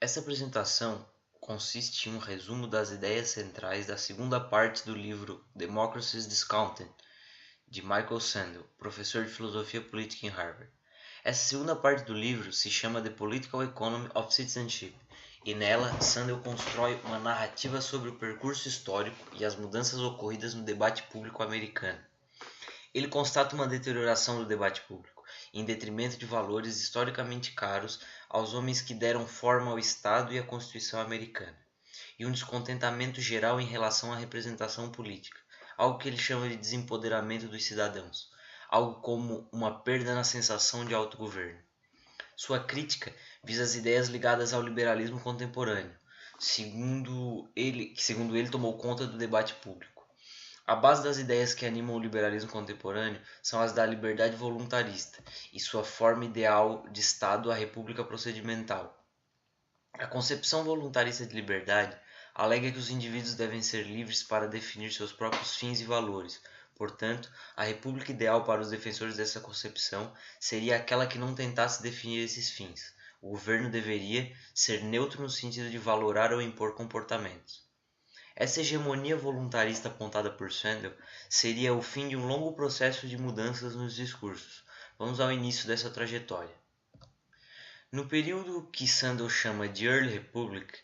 Essa apresentação consiste em um resumo das ideias centrais da segunda parte do livro Democracy's Discounted, de Michael Sandel, professor de filosofia política em Harvard. Essa segunda parte do livro se chama The Political Economy of Citizenship, e nela Sandel constrói uma narrativa sobre o percurso histórico e as mudanças ocorridas no debate público americano. Ele constata uma deterioração do debate público, em detrimento de valores historicamente caros aos homens que deram forma ao Estado e à Constituição americana, e um descontentamento geral em relação à representação política, algo que ele chama de desempoderamento dos cidadãos, algo como uma perda na sensação de autogoverno. Sua crítica visa as ideias ligadas ao liberalismo contemporâneo, segundo ele tomou conta do debate público. A base das ideias que animam o liberalismo contemporâneo são as da liberdade voluntarista e sua forma ideal de Estado, a república procedimental. A concepção voluntarista de liberdade alega que os indivíduos devem ser livres para definir seus próprios fins e valores. Portanto, a república ideal para os defensores dessa concepção seria aquela que não tentasse definir esses fins. O governo deveria ser neutro no sentido de valorar ou impor comportamentos. Essa hegemonia voluntarista apontada por Sandel seria o fim de um longo processo de mudanças nos discursos. Vamos ao início dessa trajetória. No período que Sandel chama de Early Republic,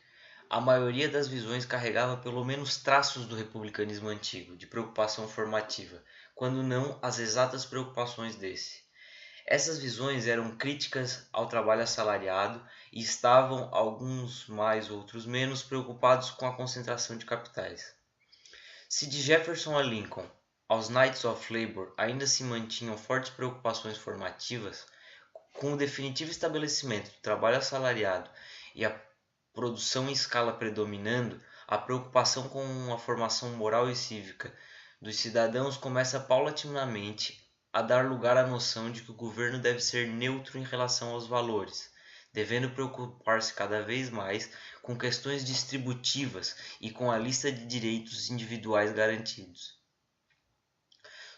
a maioria das visões carregava pelo menos traços do republicanismo antigo, de preocupação formativa, quando não as exatas preocupações desse. Essas visões eram críticas ao trabalho assalariado e estavam, alguns mais, outros menos, preocupados com a concentração de capitais. Se de Jefferson a Lincoln, aos Knights of Labor ainda se mantinham fortes preocupações formativas, com o definitivo estabelecimento do trabalho assalariado e a produção em escala predominando, a preocupação com a formação moral e cívica dos cidadãos começa paulatinamente a dar lugar à noção de que o governo deve ser neutro em relação aos valores, devendo preocupar-se cada vez mais com questões distributivas e com a lista de direitos individuais garantidos.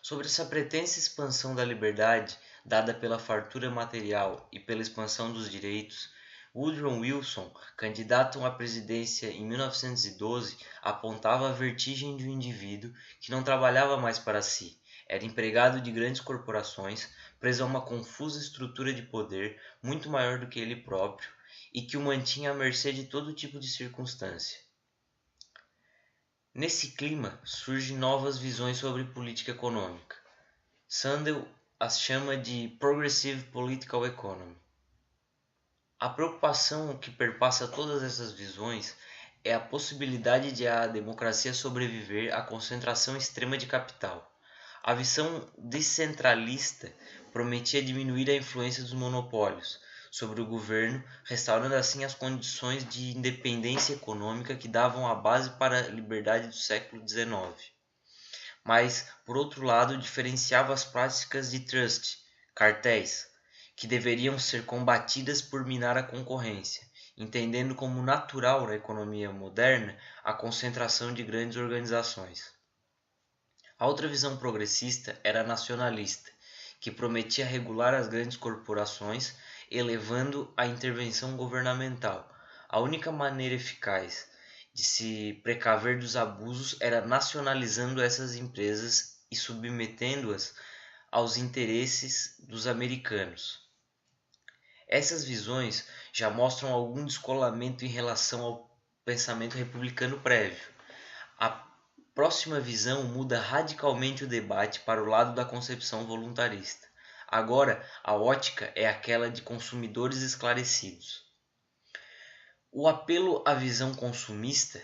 Sobre essa pretensa expansão da liberdade, dada pela fartura material e pela expansão dos direitos, Woodrow Wilson, candidato à presidência em 1912, apontava a vertigem de um indivíduo que não trabalhava mais para si, era empregado de grandes corporações, preso a uma confusa estrutura de poder muito maior do que ele próprio e que o mantinha à mercê de todo tipo de circunstância. Nesse clima, surgem novas visões sobre política econômica. Sandel as chama de Progressive Political Economy. A preocupação que perpassa todas essas visões é a possibilidade de a democracia sobreviver à concentração extrema de capital. A visão descentralista prometia diminuir a influência dos monopólios sobre o governo, restaurando assim as condições de independência econômica que davam a base para a liberdade do século XIX. Mas, por outro lado, diferenciava as práticas de trust, cartéis, que deveriam ser combatidas por minar a concorrência, entendendo como natural na economia moderna a concentração de grandes organizações. A outra visão progressista era nacionalista, que prometia regular as grandes corporações, elevando a intervenção governamental. A única maneira eficaz de se precaver dos abusos era nacionalizando essas empresas e submetendo-as aos interesses dos americanos. Essas visões já mostram algum descolamento em relação ao pensamento republicano prévio. A próxima visão muda radicalmente o debate para o lado da concepção voluntarista. Agora, a ótica é aquela de consumidores esclarecidos. O apelo à visão consumista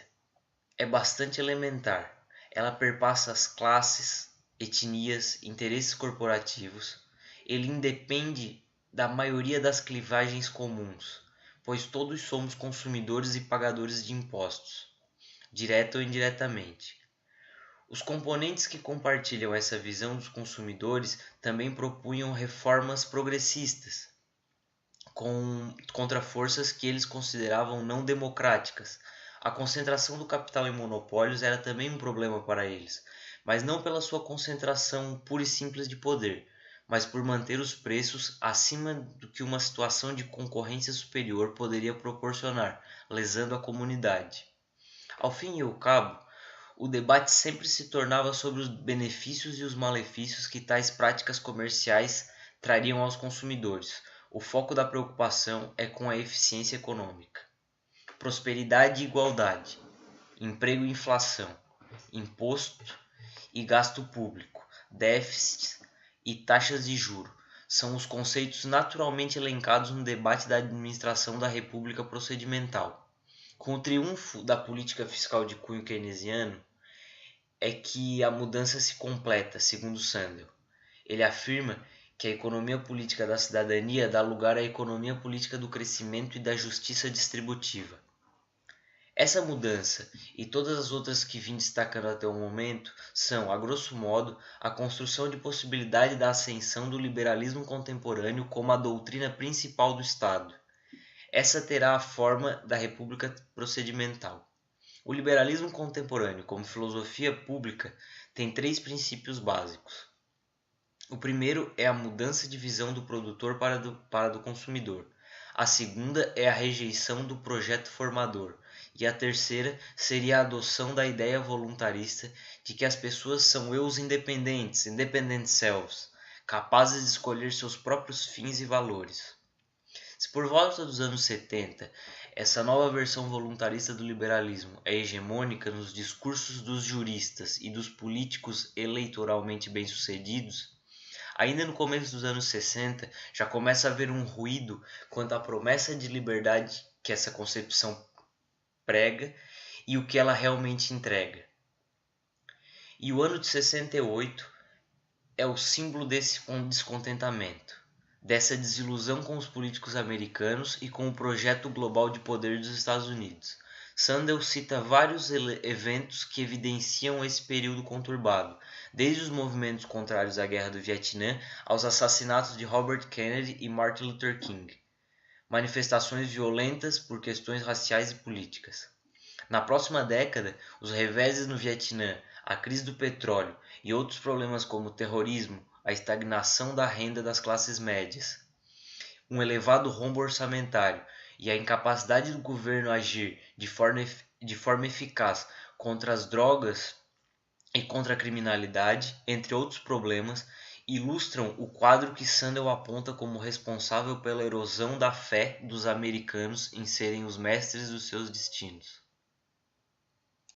é bastante elementar. Ela perpassa as classes, etnias, interesses corporativos. Ele independe da maioria das clivagens comuns, pois todos somos consumidores e pagadores de impostos, direta ou indiretamente. Os componentes que compartilham essa visão dos consumidores também propunham reformas progressistas, contra forças que eles consideravam não democráticas. A concentração do capital em monopólios era também um problema para eles, mas não pela sua concentração pura e simples de poder, mas por manter os preços acima do que uma situação de concorrência superior poderia proporcionar, lesando a comunidade. Ao fim e ao cabo, o debate sempre se tornava sobre os benefícios e os malefícios que tais práticas comerciais trariam aos consumidores. O foco da preocupação é com a eficiência econômica. Prosperidade e igualdade, emprego e inflação, imposto e gasto público, déficit e taxas de juro são os conceitos naturalmente elencados no debate da administração da República Procedimental. Com o triunfo da política fiscal de cunho keynesiano, é que a mudança se completa, segundo Sandel. Ele afirma que a economia política da cidadania dá lugar à economia política do crescimento e da justiça distributiva. Essa mudança e todas as outras que vim destacando até o momento são, a grosso modo, a construção de possibilidade da ascensão do liberalismo contemporâneo como a doutrina principal do Estado. Essa terá a forma da República Procedimental. O liberalismo contemporâneo, como filosofia pública, tem 3 princípios básicos. O primeiro é a mudança de visão do produtor para do consumidor. A segunda é a rejeição do projeto formador. E a terceira seria a adoção da ideia voluntarista de que as pessoas são eus independentes, independent selves, capazes de escolher seus próprios fins e valores. Se por volta dos anos 70 essa nova versão voluntarista do liberalismo é hegemônica nos discursos dos juristas e dos políticos eleitoralmente bem-sucedidos, ainda no começo dos anos 60 já começa a haver um ruído quanto à promessa de liberdade que essa concepção prega e o que ela realmente entrega. E o ano de 68 é o símbolo desse descontentamento, dessa desilusão com os políticos americanos e com o projeto global de poder dos Estados Unidos. Sandel cita vários eventos que evidenciam esse período conturbado, desde os movimentos contrários à Guerra do Vietnã aos assassinatos de Robert Kennedy e Martin Luther King, manifestações violentas por questões raciais e políticas. Na próxima década, os reveses no Vietnã, a crise do petróleo e outros problemas como o terrorismo, a estagnação da renda das classes médias, um elevado rombo orçamentário e a incapacidade do governo agir de forma eficaz contra as drogas e contra a criminalidade, entre outros problemas, ilustram o quadro que Sandel aponta como responsável pela erosão da fé dos americanos em serem os mestres dos seus destinos.